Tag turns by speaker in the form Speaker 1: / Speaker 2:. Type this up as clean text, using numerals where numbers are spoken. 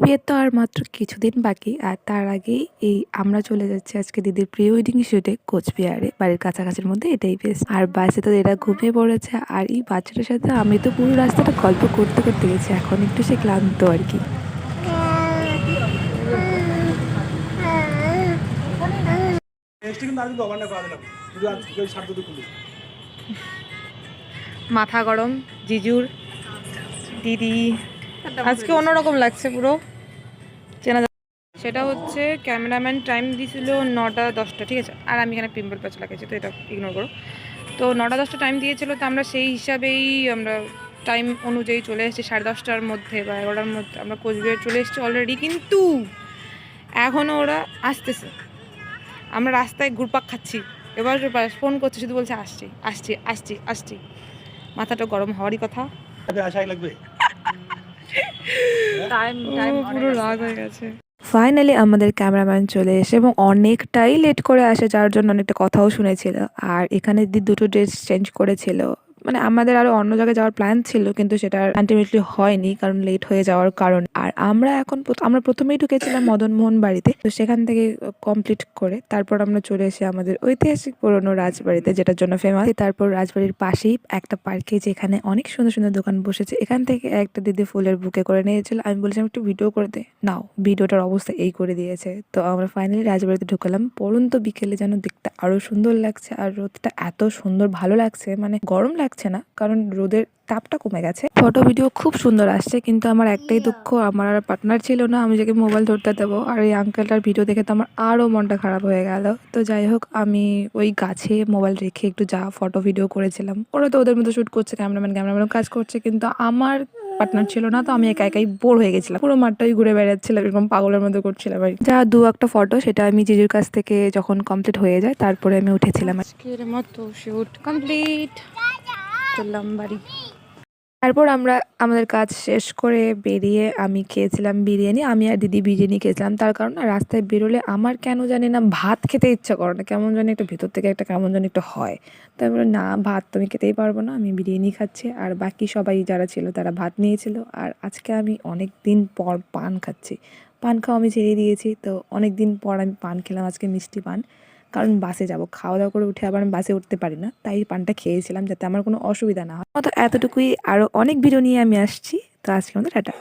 Speaker 1: বিয়ের তো আর মাত্র কিছুদিন বাকি, আর তার আগেই আমরা চলে যাচ্ছি আজকে দিদির প্রি ওয়েডিং শুটে কোচবিহারে। বাড়ির কাছাকাছির মধ্যে এটাই বেশ। আর বাসে তো এরা ঘুমিয়ে পড়েছে, আর এই বাচ্চাটার সাথে আমি তো পুরো রাস্তাটা গল্প করতে করতে গেছি। এখন একটু সে ক্লান্ত আর কি।
Speaker 2: মাথা গরম জিজুর দিদি আজকে অন্যরকম লাগছে পুরো চেনা সেটা হচ্ছে ক্যামেরাম্যান টাইম দিয়েছিল 9টা 10টা, ঠিক আছে, আর আমি এখানে পিম্পল প্যাচ লাগাইছি তো এটা ইগনোর করো। তো 9টা 10টা টাইম দিয়েছিল, তো আমরা সেই হিসাবেই আমরা টাইম অনুযায়ী চলে এসেছি। 10:30টার মধ্যে বা 11টার মধ্যে আমরা কোচবিহার চলে এসেছি অলরেডি, কিন্তু এখনও ওরা আসতেছে। আমরা রাস্তায় ঘুরপাক খাচ্ছি, এবার ফোন করছে, শুধু বলছে আসছি আসছি আসছি আসছি। মাথাটা গরম হওয়ারই কথা, পুরো রাগ হয়ে গেছে।
Speaker 1: ফাইনালি আমাদের ক্যামেরাম্যান চলে এসে এবং অনেকটাই লেট করে আসে, যার জন্য অনেকটা কথাও শুনেছিল। আর এখানে দিদি দুটো ড্রেস চেঞ্জ করেছিল। মানে আমাদের আরো অন্য জায়গায় যাওয়ার প্ল্যান ছিল, কিন্তু সেটা আলটিমেটলি হয়নি কারণ লেট হয়ে যাওয়ার কারণ। আর আমরা প্রথমেই ঢুকেছিলাম মদনমোহন বাড়িতে, তো সেখান থেকে কমপ্লিট করে তারপর আমরা চলে এসে আমাদের ঐতিহাসিক পুরনো রাজবাড়িতে, যেটার জন্য ফেমাস। তারপর রাজবাড়ির পাশেই একটা পার্কে, যেখানে অনেক সুন্দর সুন্দর দোকান বসেছে। এখান থেকে একটা দিদি ফুলের বুকে করে নিয়েছিল। আমি বলেছিলাম একটু ভিডিও করে দে, নাও। ভিডিওটার অবস্থা এই করে দিয়েছে। তো আমরা ফাইনালি রাজবাড়িতে ঢুকলাম। পরন্ত বিকেলে যেন দেখতে আরো সুন্দর লাগছে, আর রোদটা এত সুন্দর ভালো লাগছে, মানে গরম লাগছে না কারণ রোদের তাপটা কমে গেছে। ফটো ভিডিও খুব সুন্দর আসছে, কিন্তু আমার একটাই দুঃখ, আমার আর পার্টনার ছিল না, আমি যাকে মোবাইল ধরতে দেবো। আর এই আঙ্কেলটার ভিডিও দেখে তো আমার আরও মনটা খারাপ হয়ে গেল। তো যাই হোক, আমি ওই গাছে মোবাইল রেখে একটু ফটো ভিডিও করেছিলাম। ওরা তো ওদের মতো শ্যুট করছে, ক্যামেরাম্যান কাজ করছে, কিন্তু আমার পার্টনার ছিল না, তো আমি একা একাই বোর হয়ে গেছিলাম। পুরো মাঠটাই ঘুরে বেড়াচ্ছিলাম, এরকম পাগলের মতো করছিলাম। আর যা দু একটা ফটো, সেটা আমি জিজুর কাছ থেকে যখন কমপ্লিট হয়ে যায় তারপরে আমি উঠেছিলাম।
Speaker 2: আজকের মতো শুট কমপ্লিট, চললাম বাড়ি।
Speaker 1: তারপর আমরা আমাদের কাজ শেষ করে বেরিয়ে আমি খেয়েছিলাম বিরিয়ানি। আমি আর দিদি বিরিয়ানি খেয়েছিলাম, তার কারণ না রাস্তায় বেরোলে আমার কেন জানি না ভাত খেতে ইচ্ছা করে না, কেমন জানি একটা ভেতর থেকে একটা কেমন জানি একটা হয়। তাই বলে না, ভাত তো আমি খেতেই পারবো না, আমি বিরিয়ানি খাচ্ছি। আর বাকি সবাই যারা ছিল তারা ভাত নিয়েছিল। আর আজকে আমি অনেক দিন পর পান খাচ্ছি। পান খাওয়া আমি ছেড়ে দিয়েছি, তো অনেক দিন পর আমি পান খেলাম আজকে, মিষ্টি পান। কারণ বাসে যাব, খাওয়া দাওয়া করে উঠে আবার আমি বাসে উঠতে পারি না, তাই পানটা খেয়েছিলাম যাতে আমার কোনো অসুবিধা না হয়। তো এতটুকুই, আরও অনেক ভিডিও নিয়ে আমি আসছি। তো আজকে আমাদের টাটা।